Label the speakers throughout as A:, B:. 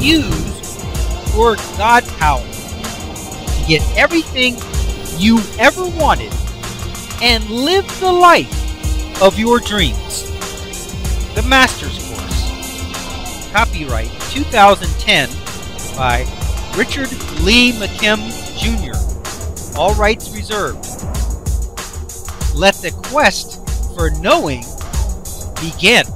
A: use your God power to get everything you ever wanted and live the life of your dreams. The Master's Course. Copyright 2010 by Richard Lee McKim Jr. All rights reserved. Let the quest for knowing begin.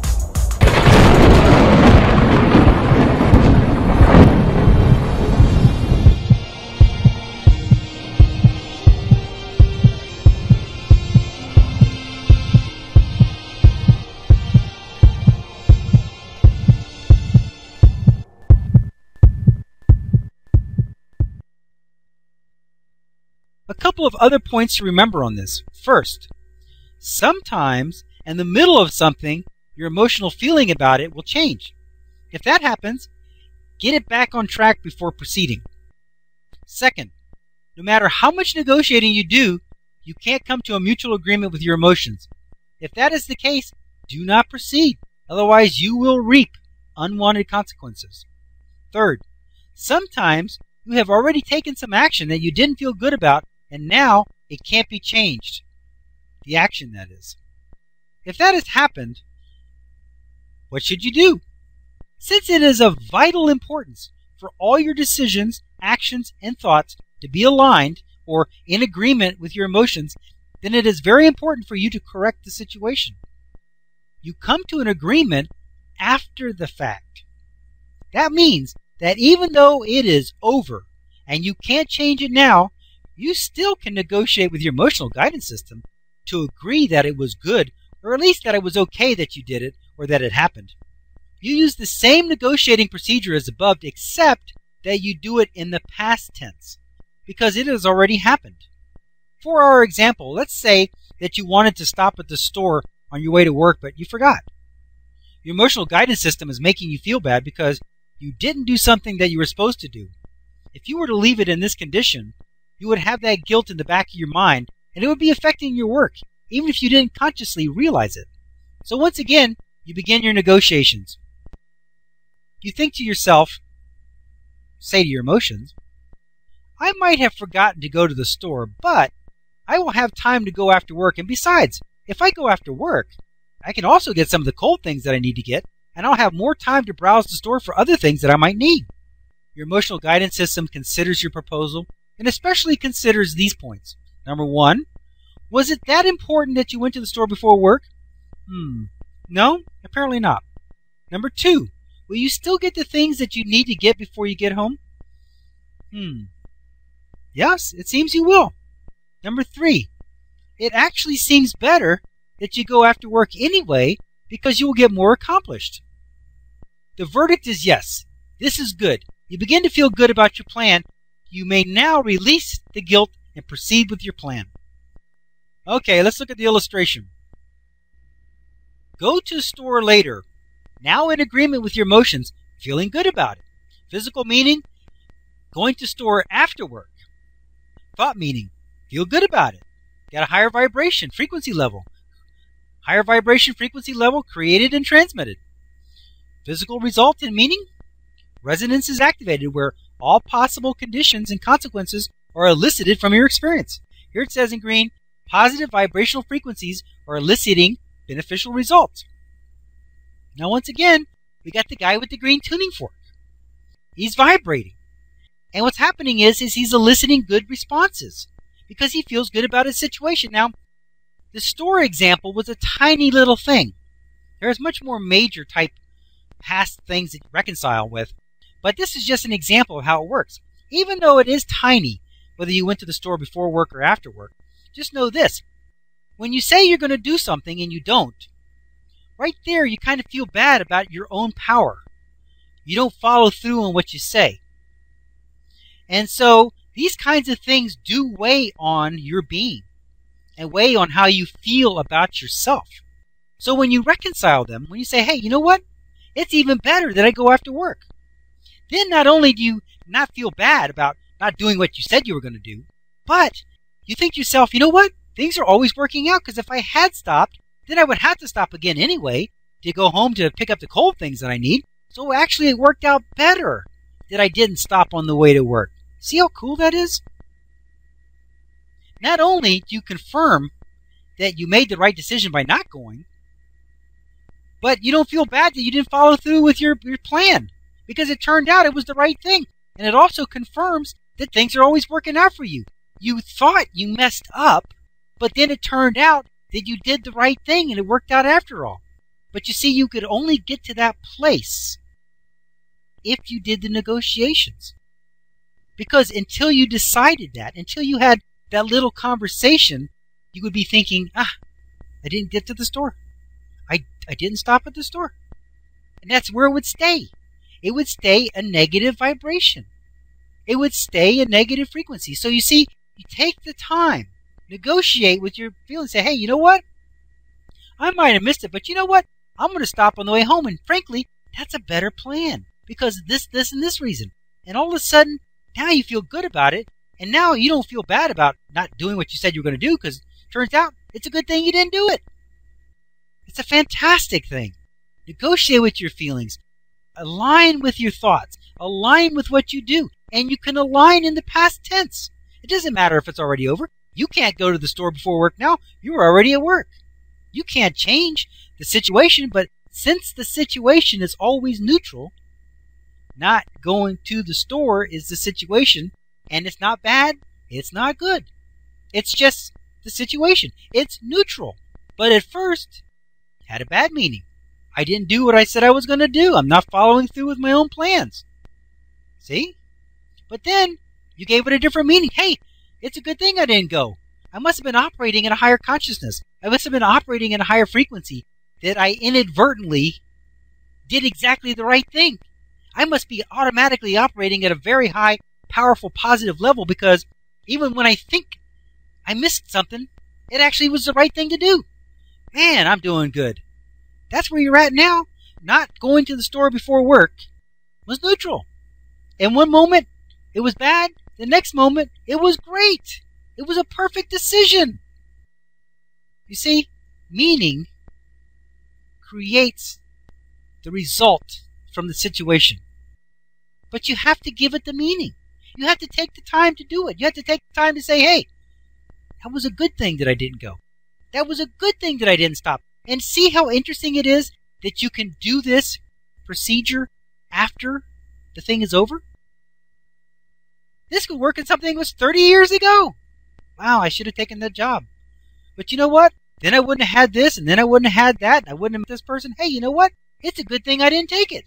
A: A couple of other points to remember on this. First, sometimes in the middle of something, your emotional feeling about it will change. If that happens, get it back on track before proceeding. Second, no matter how much negotiating you do, you can't come to a mutual agreement with your emotions. If that is the case, do not proceed. Otherwise, you will reap unwanted consequences. Third, sometimes you have already taken some action that you didn't feel good about, and now it can't be changed. The action, that is. If that has happened, what should you do? Since it is of vital importance for all your decisions, actions, and thoughts to be aligned or in agreement with your emotions, then it is very important for you to correct the situation. You come to an agreement after the fact. That means that even though it is over and you can't change it now, you still can negotiate with your emotional guidance system to agree that it was good, or at least that it was okay that you did it or that it happened. You use the same negotiating procedure as above, except that you do it in the past tense, because it has already happened. For our example, let's say that you wanted to stop at the store on your way to work, but you forgot. Your emotional guidance system is making you feel bad because you didn't do something that you were supposed to do. If you were to leave it in this condition, you would have that guilt in the back of your mind, and it would be affecting your work, even if you didn't consciously realize it. So once again, you begin your negotiations. You think to yourself, say to your emotions, I might have forgotten to go to the store, but I will have time to go after work, and besides, if I go after work, I can also get some of the cold things that I need to get, and I'll have more time to browse the store for other things that I might need. Your emotional guidance system considers your proposal, and especially considers these points. Number one, was it that important that you went to the store before work? No, apparently not. Number two, will you still get the things that you need to get before you get home? Yes, it seems you will. Number three, it actually seems better that you go after work anyway because you will get more accomplished. The verdict is yes, this is good. You begin to feel good about your plan. You may now release the guilt and proceed with your plan. Okay, let's look at the illustration. Go to the store later, now in agreement with your emotions, feeling good about it. Physical meaning, going to store after work. Thought meaning, feel good about it. Got a higher vibration, frequency level. Higher vibration, frequency level created and transmitted. Physical result and meaning, resonance is activated where all possible conditions and consequences are elicited from your experience. Here it says in green, positive vibrational frequencies are eliciting beneficial results. Now once again, we got the guy with the green tuning fork. He's vibrating. And what's happening is he's eliciting good responses because he feels good about his situation. Now, the store example was a tiny little thing. There's much more major type past things that you reconcile with. But this is just an example of how it works. Even though it is tiny, whether you went to the store before work or after work, just know this. When you say you're going to do something and you don't, right there you kind of feel bad about your own power. You don't follow through on what you say. And so these kinds of things do weigh on your being and weigh on how you feel about yourself. So when you reconcile them, when you say, hey, you know what? It's even better that I go after work. Then not only do you not feel bad about not doing what you said you were going to do, but you think to yourself, you know what? Things are always working out because if I had stopped, then I would have to stop again anyway to go home to pick up the cold things that I need. So actually it worked out better that I didn't stop on the way to work. See how cool that is? Not only do you confirm that you made the right decision by not going, but you don't feel bad that you didn't follow through with your plan, because it turned out it was the right thing. And it also confirms that things are always working out for you. You thought you messed up, but then it turned out that you did the right thing and it worked out after all. But you see, you could only get to that place if you did the negotiations. Because until you decided that, until you had that little conversation, you would be thinking, I didn't get to the store. I didn't stop at the store. And that's where it would stay. It would stay a negative vibration. It would stay a negative frequency. So you see, you take the time, negotiate with your feelings, say, hey, you know what? I might have missed it, but you know what? I'm going to stop on the way home. And frankly, that's a better plan because of this, and this reason. And all of a sudden, now you feel good about it. And now you don't feel bad about not doing what you said you were going to do because it turns out it's a good thing you didn't do it. It's a fantastic thing. Negotiate with your feelings. Align with your thoughts. Align with what you do. And you can align in the past tense. It doesn't matter if it's already over. You can't go to the store before work now. You're already at work. You can't change the situation, but since the situation is always neutral, not going to the store is the situation, and it's not bad, it's not good. It's just the situation. It's neutral. But at first, it had a bad meaning. I didn't do what I said I was going to do. I'm not following through with my own plans. See? But then you gave it a different meaning. Hey, it's a good thing I didn't go. I must have been operating in a higher consciousness. I must have been operating in a higher frequency that I inadvertently did exactly the right thing. I must be automatically operating at a very high, powerful, positive level because even when I think I missed something, it actually was the right thing to do. Man, I'm doing good. That's where you're at now. Not going to the store before work was neutral. In one moment, it was bad. The next moment, it was great. It was a perfect decision. You see, meaning creates the result from the situation. But you have to give it the meaning. You have to take the time to do it. You have to take the time to say, hey, that was a good thing that I didn't go. That was a good thing that I didn't stop. And see how interesting it is that you can do this procedure after the thing is over? This could work in something that was 30 years ago. Wow, I should have taken that job. But you know what? Then I wouldn't have had this, and then I wouldn't have had that, and I wouldn't have met this person. Hey, you know what? It's a good thing I didn't take it.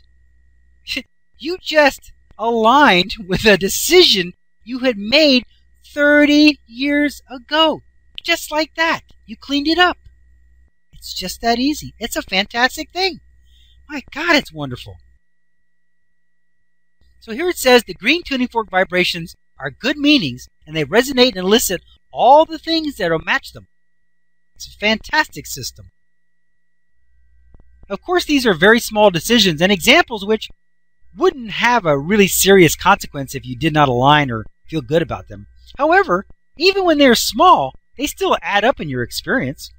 A: You just aligned with a decision you had made 30 years ago. Just like that. You cleaned it up. It's just that easy. It's a fantastic thing. My God, it's wonderful. So here it says the green tuning fork vibrations are good meanings and they resonate and elicit all the things that will match them. It's a fantastic system. Of course, these are very small decisions and examples which wouldn't have a really serious consequence if you did not align or feel good about them. However, even when they're small, they still add up in your experience.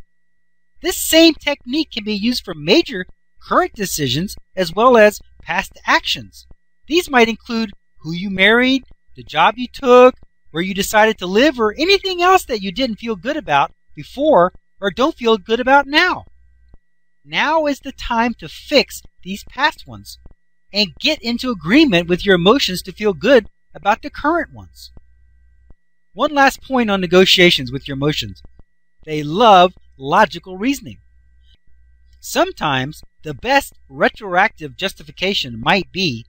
A: This same technique can be used for major current decisions as well as past actions. These might include who you married, the job you took, where you decided to live, or anything else that you didn't feel good about before or don't feel good about now. Now is the time to fix these past ones and get into agreement with your emotions to feel good about the current ones. One last point on negotiations with your emotions. They love logical reasoning. Sometimes the best retroactive justification might be,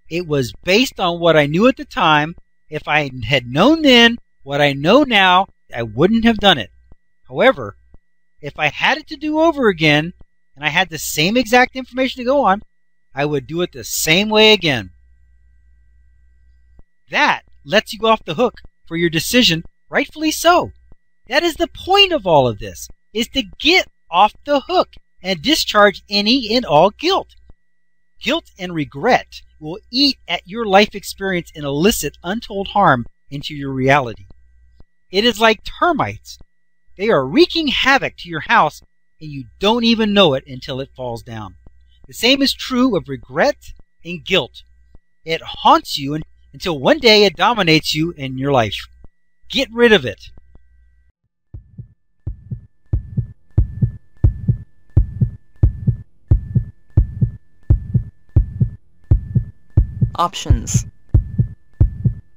A: it was based on what I knew at the time. If I had known then what I know now, I wouldn't have done it. However, if I had it to do over again, and I had the same exact information to go on, I would do it the same way again. That lets you off the hook for your decision, rightfully so. That is the point of all of this, is to get off the hook and discharge any and all guilt. Guilt and regret will eat at your life experience and elicit untold harm into your reality. It is like termites. They are wreaking havoc to your house and you don't even know it until it falls down. The same is true of regret and guilt. It haunts you until one day it dominates you in your life. Get rid of it.
B: Options.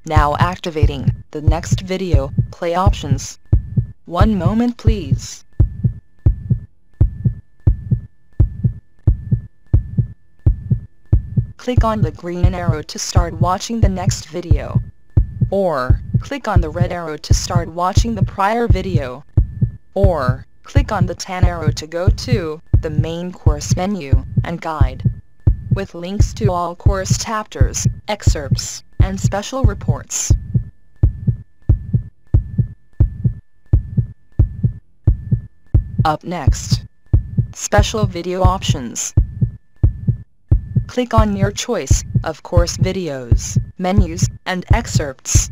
B: Now activating the next video. Play options. 1 moment please. Click on the green arrow to start watching the next video. Or, click on the red arrow to start watching the prior video. Or, click on the tan arrow to go to the main course menu and guide, with links to all course chapters, excerpts, and special reports. Up next, special video options. Click on your choice of course videos, menus, and excerpts.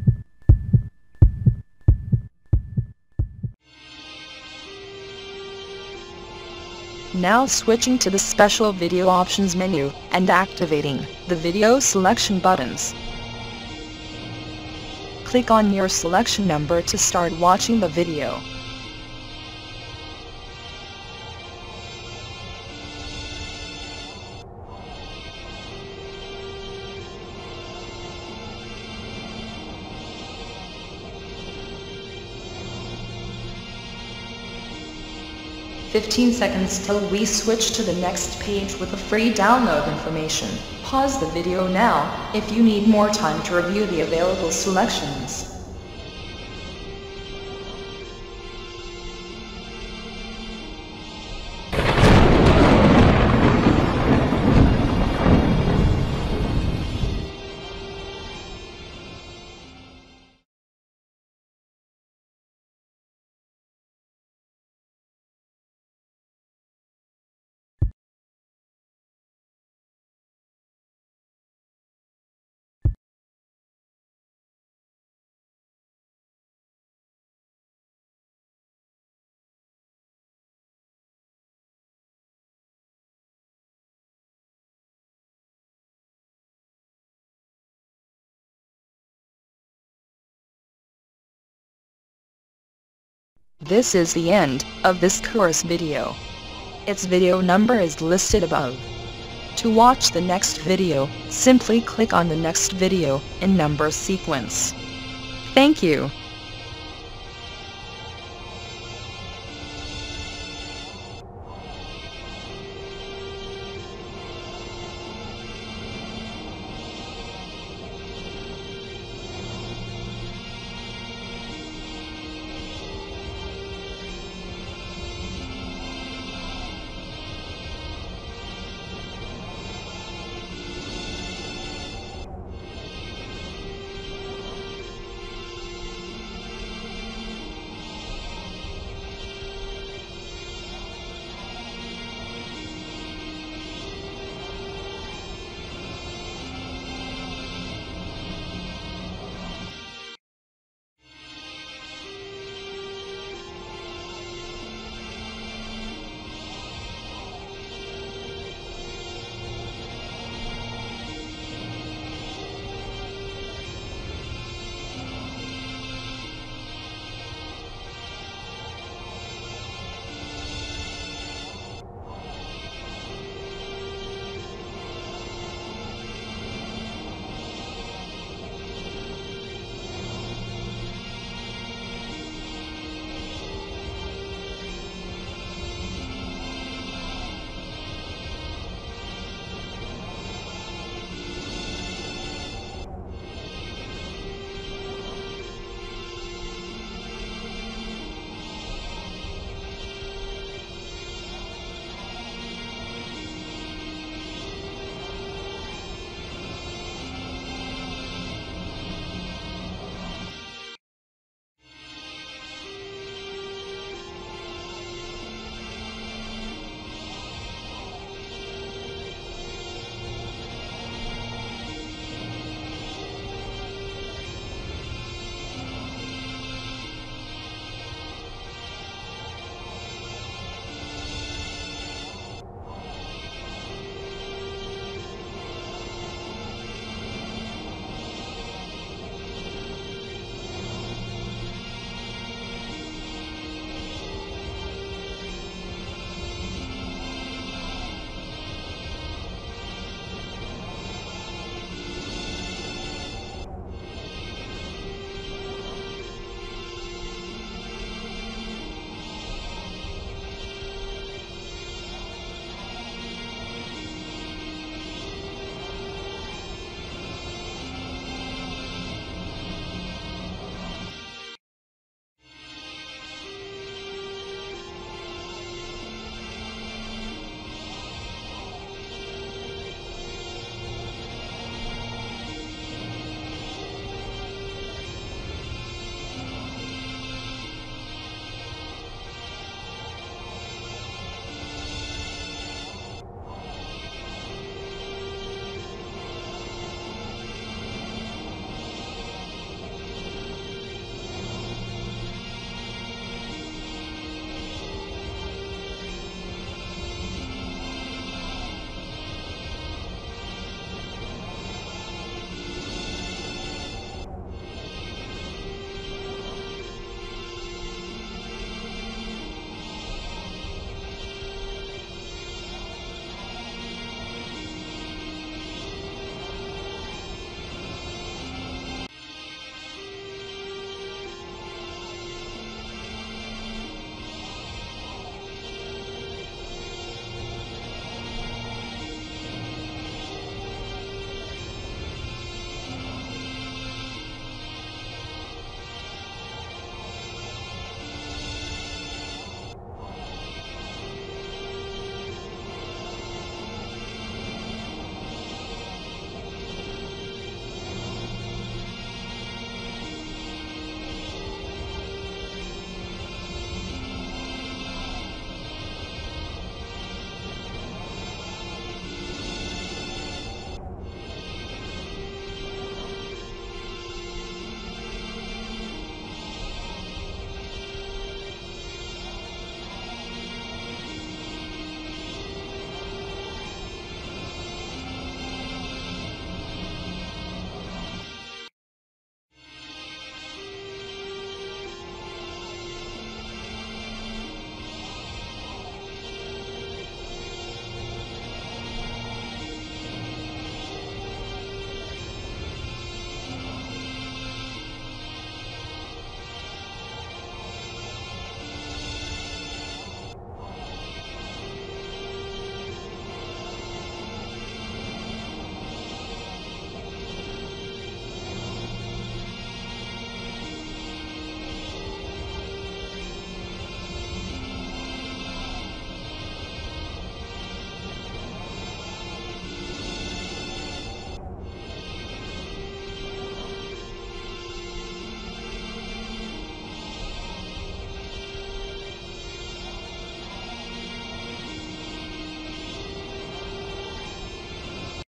B: Now switching to the special video options menu and activating the video selection buttons. Click on your selection number to start watching the video. "15 seconds till we switch to the next page with the free download information. Pause the video now if you need more time to review the available selections." This is the end of this course video. Its video number is listed above. To watch the next video, simply click on the next video in number sequence. Thank you.